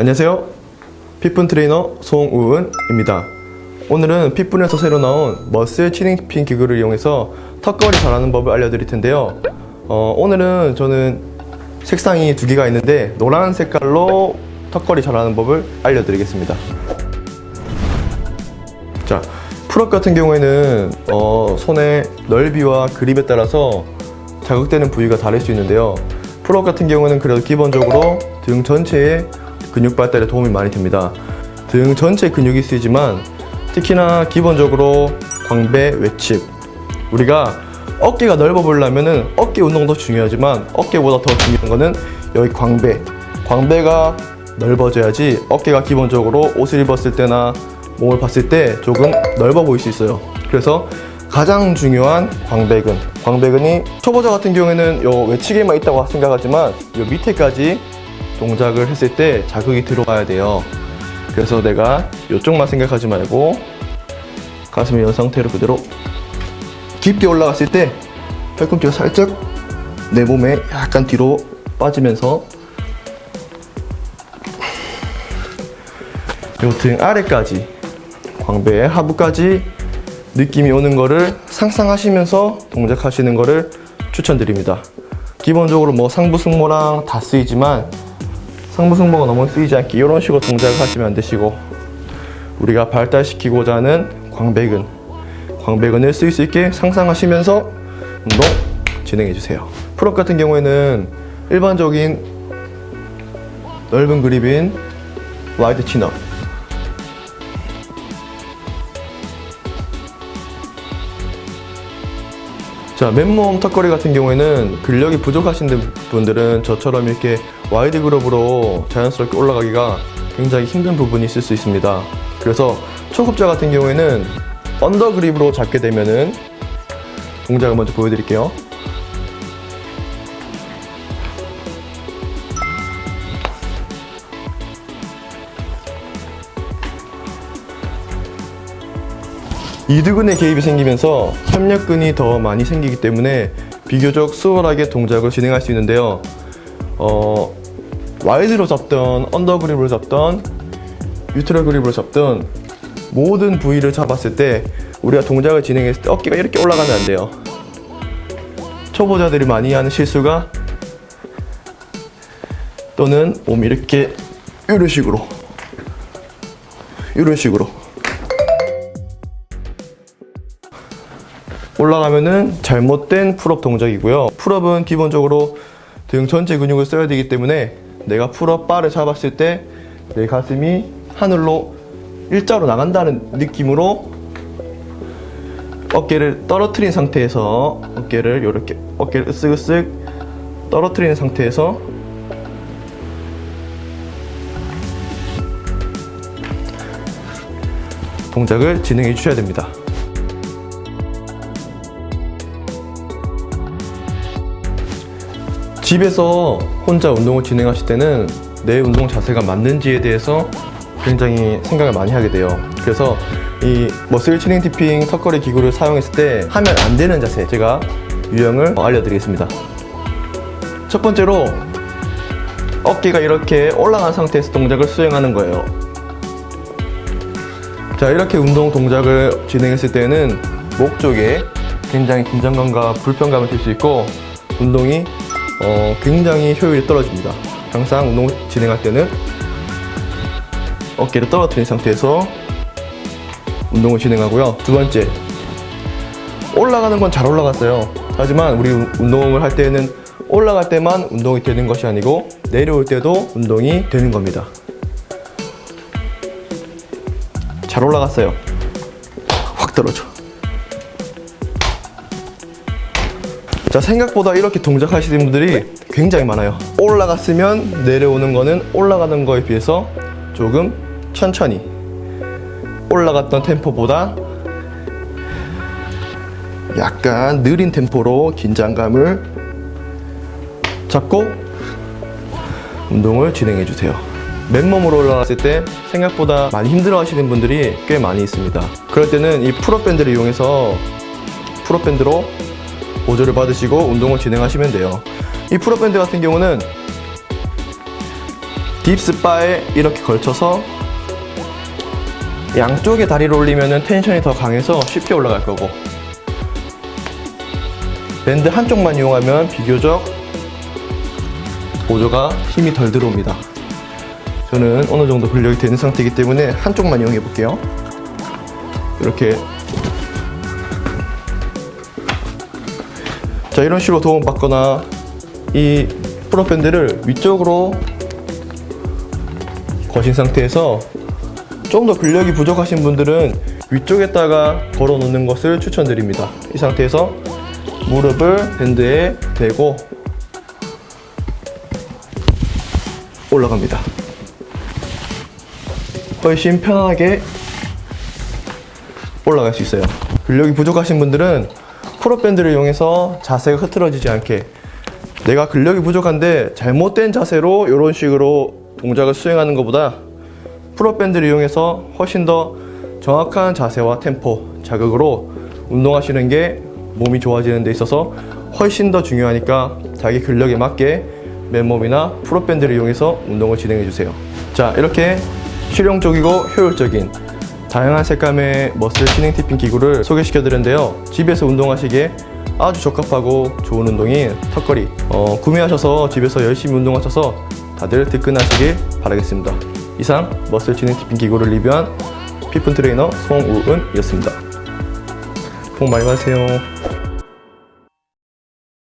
안녕하세요. 핏분 트레이너 송우은입니다. 오늘은 핏분에서 새로 나온 머슬 트레이닝 기구를 이용해서 턱걸이 잘하는 법을 알려드릴 텐데요. 오늘은 저는 색상이 두 개가 있는데 노란 색깔로 턱걸이 잘하는 법을 알려드리겠습니다. 자, 풀업 같은 경우에는 손의 넓이와 그립에 따라서 자극되는 부위가 다를 수 있는데요. 풀업 같은 경우는 그래도 기본적으로 등 전체의 근육 발달에 도움이 많이 됩니다. 등 전체 근육이 쓰이지만 특히나 기본적으로 광배, 외칩, 우리가 어깨가 넓어 보이려면 어깨 운동도 중요하지만 어깨보다 더 중요한 거는 여기 광배가 넓어져야지 어깨가 기본적으로 옷을 입었을 때나 몸을 봤을 때 조금 넓어 보일 수 있어요. 그래서 가장 중요한 광배근이 초보자 같은 경우에는 요 외측에만 있다고 생각하지만 요 밑에까지 동작을 했을 때 자극이 들어가야 돼요. 그래서 내가 이쪽만 생각하지 말고 가슴이 이 상태로 그대로 깊게 올라갔을 때 팔꿈치가 살짝 내 몸에 약간 뒤로 빠지면서 요 등 아래까지 광배의 하부까지 느낌이 오는 거를 상상하시면서 동작하시는 거를 추천드립니다. 기본적으로 뭐 상부 승모랑 다 쓰이지만 상부 승모가 너무 쓰이지 않게 이런 식으로 동작을 하시면 안 되시고 우리가 발달시키고자 하는 광배근을 쓸 수 있게 상상하시면서 운동 진행해 주세요. 풀업 같은 경우에는 일반적인 넓은 그립인 와이드 친업, 자, 맨몸 턱걸이 같은 경우에는 근력이 부족하신 분들은 저처럼 이렇게 와이드 그립으로 자연스럽게 올라가기가 굉장히 힘든 부분이 있을 수 있습니다. 그래서 초급자 같은 경우에는 언더 그립으로 잡게 되면은 동작을 먼저 보여드릴게요. 이두근의 개입이 생기면서 협력근이 더 많이 생기기 때문에 비교적 수월하게 동작을 진행할 수 있는데요. 와이드로 잡던 언더 그립으로 잡던 뉴트럴 그립으로 잡던 모든 부위를 잡았을 때 우리가 동작을 진행했을 때 어깨가 이렇게 올라가면 안 돼요. 초보자들이 많이 하는 실수가 또는 몸이 이렇게 이런 식으로 올라가면은 잘못된 풀업 동작이고요. 풀업은 기본적으로 등 전체 근육을 써야 되기 때문에 내가 풀업 바를 잡았을 때 내 가슴이 하늘로 일자로 나간다는 느낌으로 어깨를 떨어뜨린 상태에서 어깨를 으쓱으쓱 떨어뜨리는 상태에서 동작을 진행해 주셔야 됩니다. 집에서 혼자 운동을 진행하실 때는 내 운동 자세가 맞는지에 대해서 굉장히 생각을 많이 하게 돼요. 그래서 이 머슬 트레이닝 티핑 턱걸이 기구를 사용했을 때 하면 안 되는 자세 제가 유형을 알려드리겠습니다. 첫 번째로 어깨가 이렇게 올라간 상태에서 동작을 수행하는 거예요. 자, 이렇게 운동 동작을 진행했을 때는 목 쪽에 굉장히 긴장감과 불편감을 줄 수 있고 운동이 굉장히 효율이 떨어집니다. 항상 운동 진행할 때는 어깨를 떨어뜨린 상태에서 운동을 진행하고요. 두 번째, 올라가는 건 잘 올라갔어요. 하지만 우리 운동을 할 때는 올라갈 때만 운동이 되는 것이 아니고 내려올 때도 운동이 되는 겁니다. 잘 올라갔어요. 확 떨어져. 자, 생각보다 이렇게 동작하시는 분들이 굉장히 많아요. 올라갔으면 내려오는 거는 올라가는 거에 비해서 조금 천천히 올라갔던 템포보다 약간 느린 템포로 긴장감을 잡고 운동을 진행해 주세요. 맨몸으로 올라갔을 때 생각보다 많이 힘들어 하시는 분들이 꽤 많이 있습니다. 그럴 때는 이 풀업 밴드를 이용해서 풀업 밴드로 보조를 받으시고 운동을 진행하시면 돼요. 이 풀업 밴드 같은 경우는 빕스 바에 이렇게 걸쳐서 양쪽에 다리를 올리면 텐션이 더 강해서 쉽게 올라갈 거고, 밴드 한쪽만 이용하면 비교적 보조가 힘이 덜 들어옵니다. 저는 어느 정도 근력이 되는 상태이기 때문에 한쪽만 이용해 볼게요. 이렇게, 자, 이런 식으로 도움받거나 이 풀업 밴드를 위쪽으로 거신 상태에서 좀 더 근력이 부족하신 분들은 위쪽에다가 걸어 놓는 것을 추천드립니다. 이 상태에서 무릎을 밴드에 대고 올라갑니다. 훨씬 편하게 올라갈 수 있어요. 근력이 부족하신 분들은 풀업 밴드를 이용해서 자세가 흐트러지지 않게, 내가 근력이 부족한데 잘못된 자세로 이런 식으로 동작을 수행하는 것보다 풀업 밴드를 이용해서 훨씬 더 정확한 자세와 템포, 자극으로 운동하시는 게 몸이 좋아지는 데 있어서 훨씬 더 중요하니까 자기 근력에 맞게 맨몸이나 풀업 밴드를 이용해서 운동을 진행해 주세요. 자, 이렇게 실용적이고 효율적인 다양한 색감의 머슬 진행 티핑 기구를 소개시켜 드렸는데요. 집에서 운동하시기에 아주 적합하고 좋은 운동인 턱걸이, 구매하셔서 집에서 열심히 운동하셔서 다들 득근하시길 바라겠습니다. 이상 머슬 진행 티핑 기구를 리뷰한 피픈 트레이너 송우은이었습니다. 복 많이 받으세요.